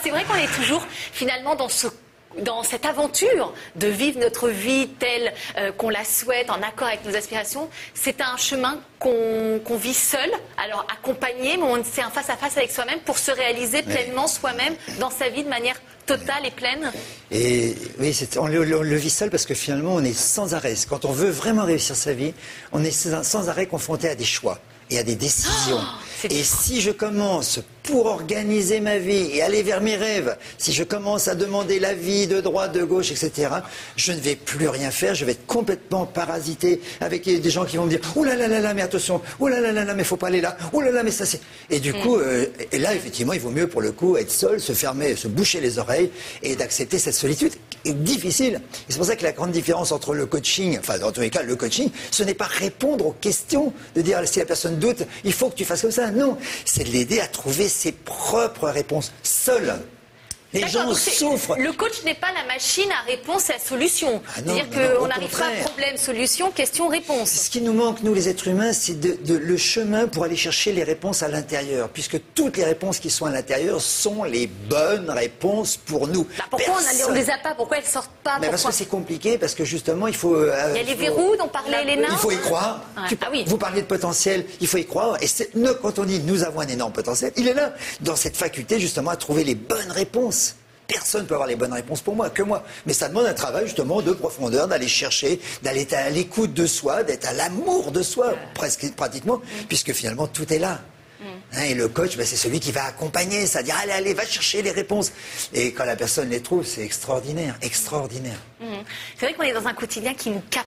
c'est vrai qu'on est toujours finalement dans cette aventure de vivre notre vie telle qu'on la souhaite, en accord avec nos aspirations. C'est un chemin qu'on vit seul, alors accompagné, mais c'est un face-à-face avec soi-même pour se réaliser pleinement soi-même dans sa vie de manière totale et pleine. Et oui, on le vit seul parce que finalement, on est sans arrêt. Quand on veut vraiment réussir sa vie, on est sans arrêt confronté à des choix et à des décisions. Et si je commence, pour organiser ma vie et aller vers mes rêves, si je commence à demander l'avis de droite, de gauche, etc., je ne vais plus rien faire, je vais être complètement parasité avec des gens qui vont me dire « Ouh là là là là, mais attention, ouh là là là là, mais faut pas aller là, ouh là là, mais ça c'est... » Et du coup, et là, effectivement, il vaut mieux pour le coup être seul, se fermer, se boucher les oreilles et d'accepter cette solitude qui est difficile. Et c'est pour ça que la grande différence entre le coaching, enfin dans tous les cas, le coaching, ce n'est pas répondre aux questions, de dire si la personne doute, il faut que tu fasses comme ça. Non, c'est de l'aider à trouver ses propres réponses, seul. Les gens souffrent. Le coach n'est pas la machine à réponse et à solution. C'est-à-dire qu'on n'arrive pas à problème, solution, question, réponse. Ce qui nous manque, nous les êtres humains, c'est le chemin pour aller chercher les réponses à l'intérieur. Puisque toutes les réponses qui sont à l'intérieur sont les bonnes réponses pour nous. Pourquoi on ne les a pas? Pourquoi elles ne sortent pas? Parce que c'est compliqué, parce que justement, il faut... il y a les verrous dont parlait Elena. Il faut y croire. Vous parliez de potentiel, il faut y croire. Et quand on dit nous avons un énorme potentiel, il est là, dans cette faculté justement à trouver les bonnes réponses. Personne ne peut avoir les bonnes réponses pour moi, que moi. Mais ça demande un travail justement de profondeur, d'aller chercher, d'aller être à l'écoute de soi, d'être à l'amour de soi, pratiquement, puisque finalement tout est là. Et le coach, c'est celui qui va accompagner, c'est-à-dire allez, va chercher les réponses. Et quand la personne les trouve, c'est extraordinaire, extraordinaire. C'est vrai qu'on est dans un quotidien qui nous capte.